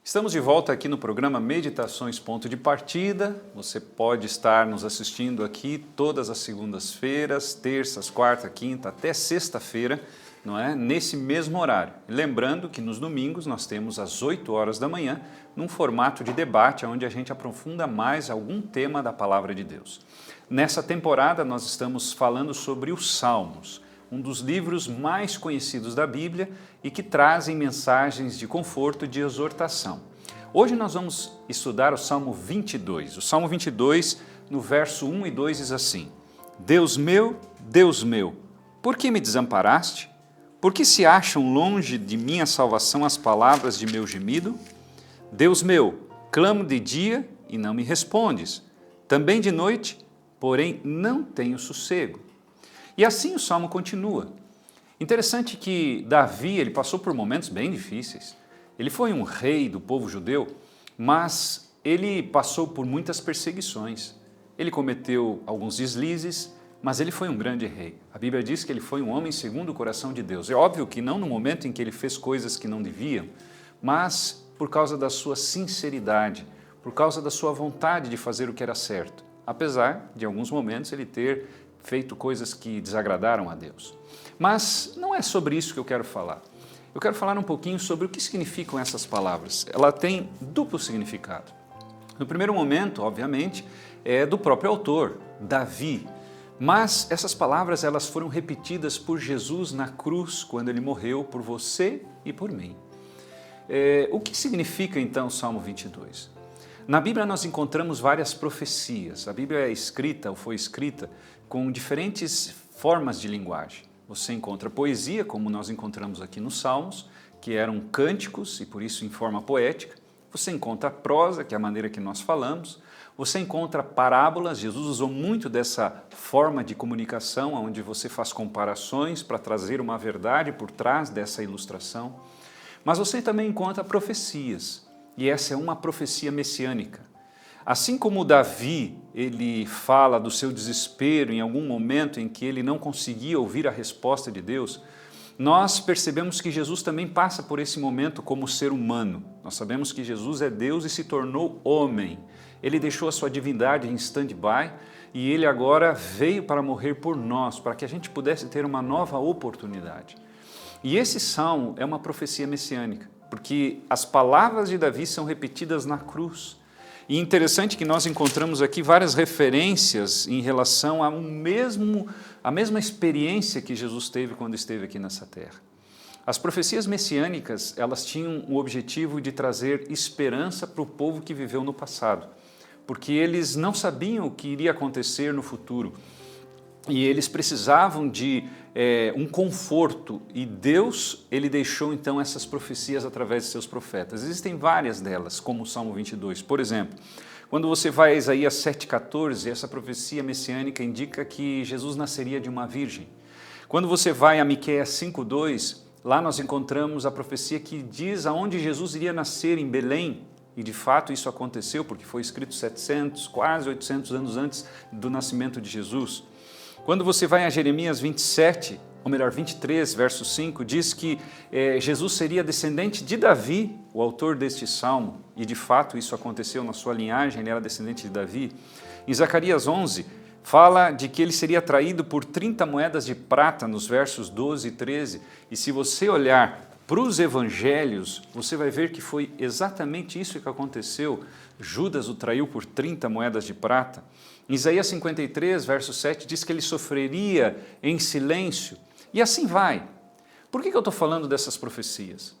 Estamos de volta aqui no programa Meditações Ponto de Partida. Você pode estar nos assistindo aqui todas as segundas-feiras, terças, quarta, quinta, até sexta-feira, não é? Nesse mesmo horário. Lembrando que nos domingos nós temos às 8 horas da manhã, num formato de debate, onde a gente aprofunda mais algum tema da Palavra de Deus. Nessa temporada nós estamos falando sobre os Salmos, um dos livros mais conhecidos da Bíblia e que trazem mensagens de conforto e de exortação. Hoje nós vamos estudar o Salmo 22. O Salmo 22, no verso 1 e 2, diz assim: Deus meu, por que me desamparaste? Por que se acham longe de minha salvação as palavras de meu gemido? Deus meu, clamo de dia e não me respondes, também de noite, porém não tenho sossego. E assim o Salmo continua. Interessante que Davi ele passou por momentos bem difíceis. Ele foi um rei do povo judeu, mas ele passou por muitas perseguições. Ele cometeu alguns deslizes, mas ele foi um grande rei. A Bíblia diz que ele foi um homem segundo o coração de Deus. É óbvio que não no momento em que ele fez coisas que não deviam, mas por causa da sua sinceridade, por causa da sua vontade de fazer o que era certo, apesar de, em alguns momentos, ele ter feito coisas que desagradaram a Deus. Mas não é sobre isso que eu quero falar. Eu quero falar um pouquinho sobre o que significam essas palavras. Ela tem duplo significado. No primeiro momento, obviamente, é do próprio autor, Davi. Mas essas palavras elas foram repetidas por Jesus na cruz, quando ele morreu por você e por mim. O que significa então o Salmo 22? Na Bíblia nós encontramos várias profecias. A Bíblia é escrita ou foi escrita com diferentes formas de linguagem. Você encontra poesia, como nós encontramos aqui nos Salmos, que eram cânticos e por isso em forma poética. Você encontra prosa, que é a maneira que nós falamos. Você encontra parábolas. Jesus usou muito dessa forma de comunicação, onde você faz comparações para trazer uma verdade por trás dessa ilustração. Mas você também encontra profecias, e essa é uma profecia messiânica. Assim como Davi, ele fala do seu desespero em algum momento em que ele não conseguia ouvir a resposta de Deus, nós percebemos que Jesus também passa por esse momento como ser humano. Nós sabemos que Jesus é Deus e se tornou homem. Ele deixou a sua divindade em stand-by e ele agora veio para morrer por nós, para que a gente pudesse ter uma nova oportunidade. E esse salmo é uma profecia messiânica, porque as palavras de Davi são repetidas na cruz. E interessante que nós encontramos aqui várias referências em relação à mesma experiência que Jesus teve quando esteve aqui nessa terra. As profecias messiânicas, elas tinham o objetivo de trazer esperança para o povo que viveu no passado, porque eles não sabiam o que iria acontecer no futuro. E eles precisavam de um conforto, e Deus ele deixou então essas profecias através de seus profetas. Existem várias delas, como o Salmo 22. Por exemplo, quando você vai a Isaías 7,14, essa profecia messiânica indica que Jesus nasceria de uma virgem. Quando você vai a Miqueias 5,2, lá nós encontramos a profecia que diz aonde Jesus iria nascer, em Belém, e de fato isso aconteceu, porque foi escrito 700, quase 800 anos antes do nascimento de Jesus. Quando você vai a Jeremias 27, ou melhor, 23, verso 5, diz que Jesus seria descendente de Davi, o autor deste salmo, e de fato isso aconteceu na sua linhagem, ele era descendente de Davi. Em Zacarias 11, fala de que ele seria traído por 30 moedas de prata, nos versos 12 e 13, e se você olhar para os evangelhos, você vai ver que foi exatamente isso que aconteceu. Judas o traiu por 30 moedas de prata. Em Isaías 53, verso 7, diz que ele sofreria em silêncio. E assim vai. Por que eu estou falando dessas profecias?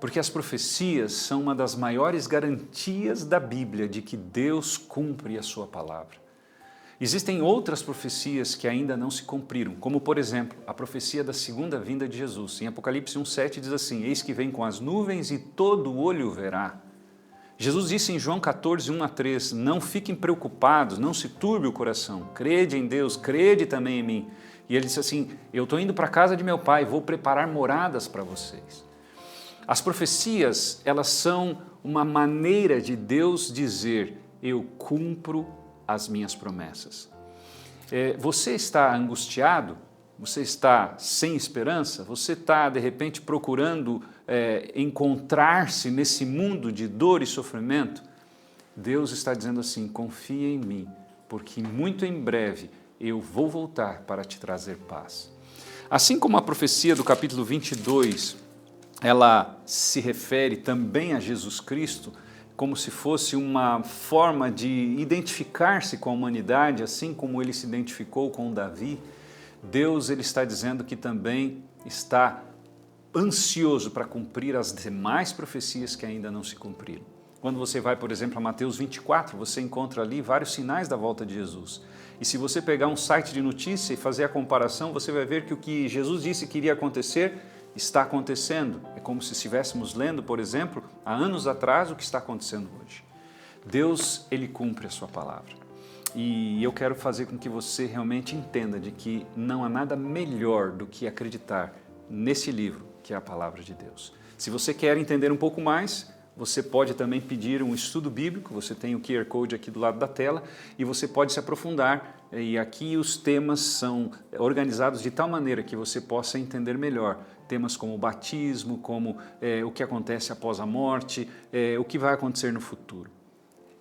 Porque as profecias são uma das maiores garantias da Bíblia de que Deus cumpre a sua palavra. Existem outras profecias que ainda não se cumpriram, como por exemplo, a profecia da segunda vinda de Jesus. Em Apocalipse 1,7 diz assim: eis que vem com as nuvens e todo olho verá. Jesus disse em João 14, 1-3, não fiquem preocupados, não se turbe o coração, crede em Deus, crede também em mim. E ele disse assim, eu estou indo para a casa de meu pai, vou preparar moradas para vocês. As profecias, elas são uma maneira de Deus dizer, eu cumpro as minhas promessas. Você está angustiado? Você está sem esperança? Você está, de repente, procurando encontrar-se nesse mundo de dor e sofrimento? Deus está dizendo assim: confia em mim, porque muito em breve eu vou voltar para te trazer paz. Assim como a profecia do capítulo 22, ela se refere também a Jesus Cristo, como se fosse uma forma de identificar-se com a humanidade, assim como ele se identificou com Davi, Deus ele está dizendo que também está ansioso para cumprir as demais profecias que ainda não se cumpriram. Quando você vai, por exemplo, a Mateus 24, você encontra ali vários sinais da volta de Jesus. E se você pegar um site de notícia e fazer a comparação, você vai ver que o que Jesus disse que iria acontecer está acontecendo. É como se estivéssemos lendo, por exemplo, há anos atrás o que está acontecendo hoje. Deus, ele cumpre a sua palavra. E eu quero fazer com que você realmente entenda de que não há nada melhor do que acreditar nesse livro, que é a palavra de Deus. Se você quer entender um pouco mais, você pode também pedir um estudo bíblico, você tem o QR Code aqui do lado da tela e você pode se aprofundar, e aqui os temas são organizados de tal maneira que você possa entender melhor temas como o batismo, como o que acontece após a morte, o que vai acontecer no futuro.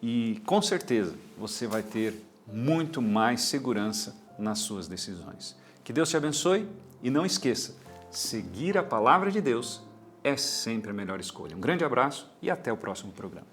E com certeza você vai ter muito mais segurança nas suas decisões. Que Deus te abençoe e não esqueça, seguir a palavra de Deus é sempre a melhor escolha. Um grande abraço e até o próximo programa.